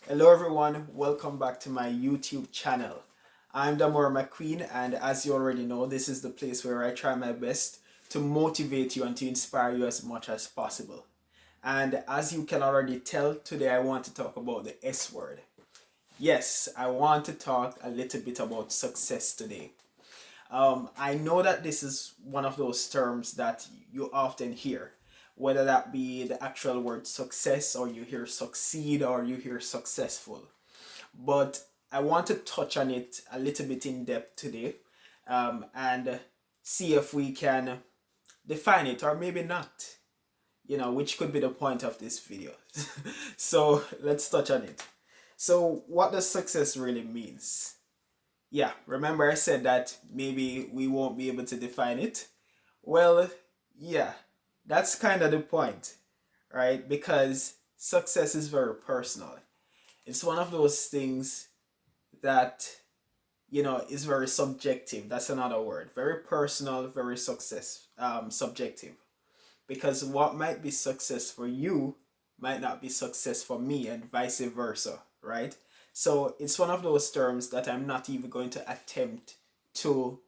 Hello everyone, welcome back to my YouTube channel. I'm Damora McQueen, and as you already know, this is the place where I try my best to motivate you and to inspire you as much as possible. And as you can already tell, today I want to talk about the S word. Yes, I want to talk a little bit about success today. I know that this is one of those terms that you often hear, whether that be the actual word success, or you hear succeed, or you hear successful. But I want to touch on it a little bit in depth today, and see if we can define it, or maybe not, which could be the point of this video. So let's touch on it. So, what does success really means? Yeah, remember I said that maybe we won't be able to define it? Well, yeah, that's kind of the point, right? Because success is very personal. It's one of those things that, is very subjective. That's another word. Very personal, very subjective. Because what might be success for you might not be success for me, and vice versa, right? So it's one of those terms that I'm not even going to attempt to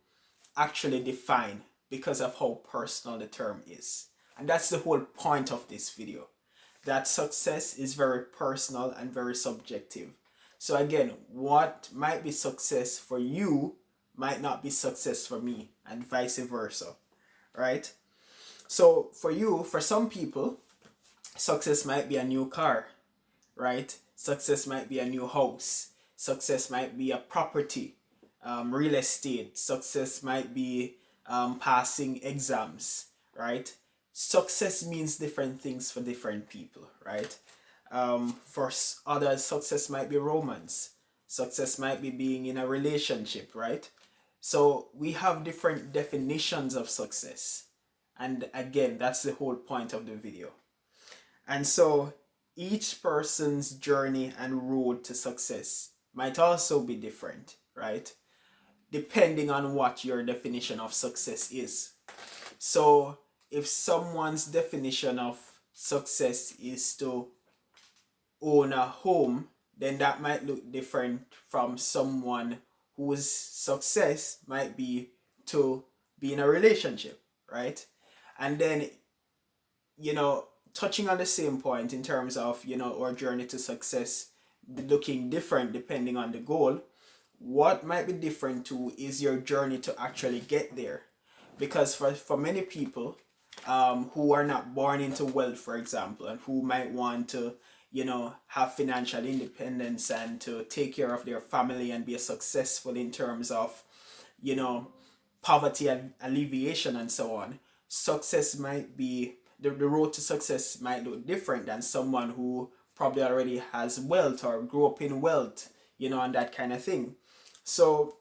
actually define because of how personal the term is. And that's the whole point of this video. That success is very personal and very subjective. So again, what might be success for you might not be success for me, and vice versa, right? So for some people, success might be a new car, right? Success might be a new house. Success might be a property, real estate. Success might be passing exams, right? Success means different things for different people, right? For others, success might be romance. Success might be being in a relationship, right? So we have different definitions of success. And again, that's the whole point of the video. And so each person's journey and road to success might also be different, right? Depending on what your definition of success is. So if someone's definition of success is to own a home, then that might look different from someone whose success might be to be in a relationship, right? And then, touching on the same point in terms of, our journey to success looking different depending on the goal, what might be different too is your journey to actually get there. Because for many people, who are not born into wealth, for example, and who might want to, have financial independence and to take care of their family and be successful in terms of, you know, poverty and alleviation and so on, success might be the road to success might look different than someone who probably already has wealth or grew up in wealth, and that kind of thing. So,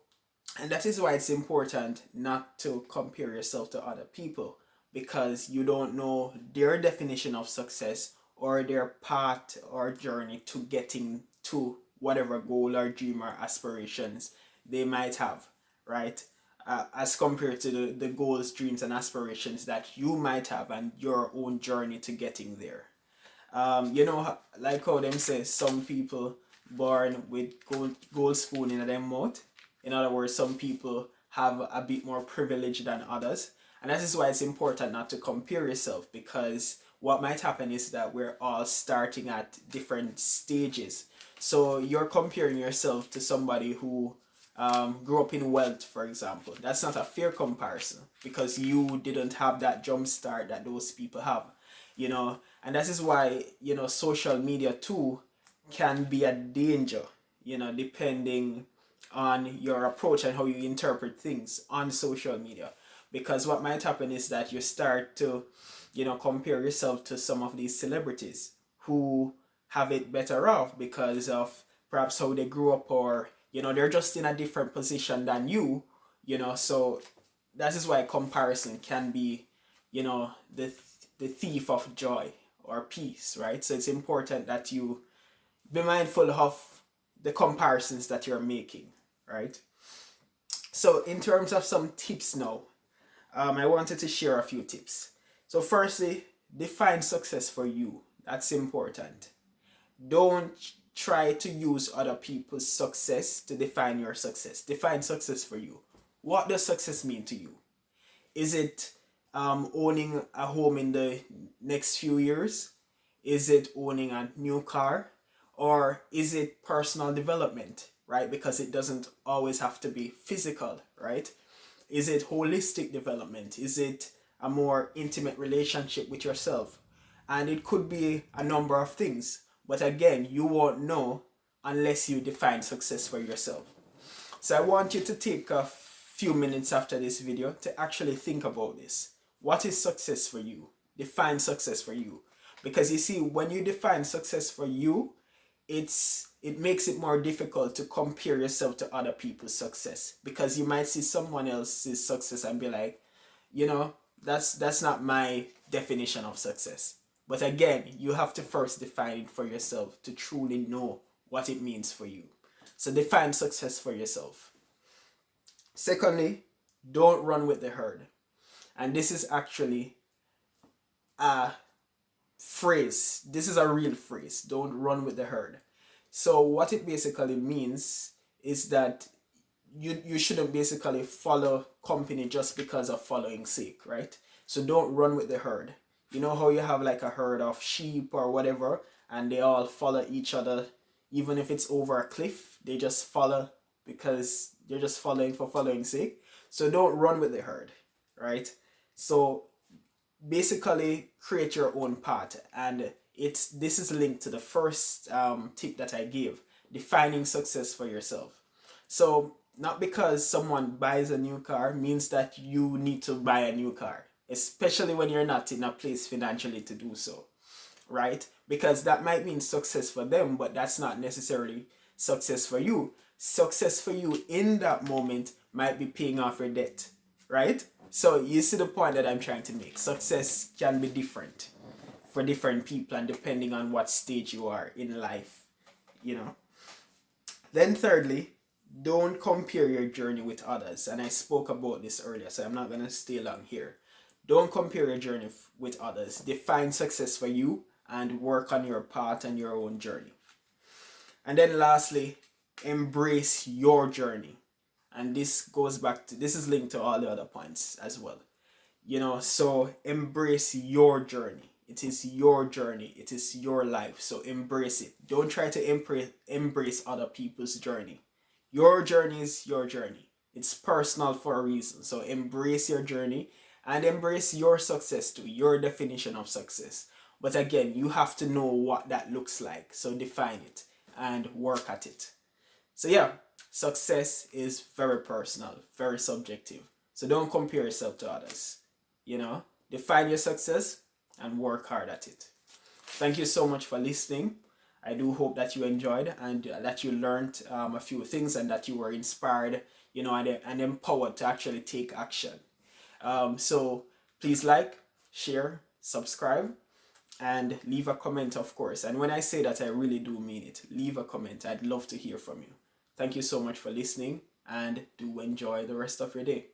and that is why it's important not to compare yourself to other people, because you don't know their definition of success or their path or journey to getting to whatever goal or dream or aspirations they might have, right? As compared to the goals, dreams, and aspirations that you might have and your own journey to getting there. Like how them say, some people born with gold spoon in their mouth. In other words, some people have a bit more privilege than others. And that is why it's important not to compare yourself, because what might happen is that we're all starting at different stages. So you're comparing yourself to somebody who grew up in wealth, for example. That's not a fair comparison, because you didn't have that jump start that those people have, and that is why, social media too can be a danger, depending on your approach and how you interpret things on social media. Because what might happen is that you start to, compare yourself to some of these celebrities who have it better off because of perhaps how they grew up, or, they're just in a different position than you, so that is why comparison can be, the thief of joy or peace, right? So it's important that you be mindful of the comparisons that you're making, right? So in terms of some tips now, I wanted to share a few tips. So firstly, define success for you. That's important. Don't try to use other people's success to define your success. Define success for you. What does success mean to you? Is it owning a home in the next few years? Is it owning a new car? Or is it personal development, right? Because it doesn't always have to be physical, right? Is it holistic development? Is it a more intimate relationship with yourself? And it could be a number of things. But again, you won't know unless you define success for yourself. So I want you to take a few minutes after this video to actually think about this. What is success for you? Define success for you. Because you see, when you define success for you, it makes it more difficult to compare yourself to other people's success, because you might see someone else's success and be like, you know, that's not my definition of success. But again, you have to first define it for yourself to truly know what it means for you. So define success for yourself. Secondly, don't run with the herd. And this is actually a phrase. This is a real phrase. Don't run with the herd. So what it basically means is that you shouldn't basically follow company just because of following sake, right? So don't run with the herd. You know how you have like a herd of sheep or whatever, and they all follow each other, even if it's over a cliff, they just follow because they're just following for following sake. So don't run with the herd, right? So basically create your own path, and this is linked to the first tip that I gave, defining success for yourself. So not because someone buys a new car means that you need to buy a new car, especially when you're not in a place financially to do so, right? Because that might mean success for them, but that's not necessarily success for you. Success for you in that moment might be paying off your debt, right? So you see the point that I'm trying to make. Success can be different for different people and depending on what stage you are in life, you know. Then thirdly, don't compare your journey with others. And I spoke about this earlier, so I'm not going to stay long here. Don't compare your journey with others. Define success for you and work on your path and your own journey. And then lastly, embrace your journey. And this is linked to all the other points as well. You know, so embrace your journey. It is your journey. It is your life. So embrace it. Don't try to embrace other people's journey. Your journey is your journey. It's personal for a reason. So embrace your journey and embrace your success too, your definition of success. But again, you have to know what that looks like. So define it and work at it. So yeah, success is very personal, very subjective. So don't compare yourself to others. You know, define your success and work hard at it. Thank you so much for listening. I do hope that you enjoyed and that you learned a few things and that you were inspired, you know, and empowered to actually take action. So please like, share, subscribe, and leave a comment, of course. And when I say that, I really do mean it. Leave a comment. I'd love to hear from you. Thank you so much for listening, and do enjoy the rest of your day.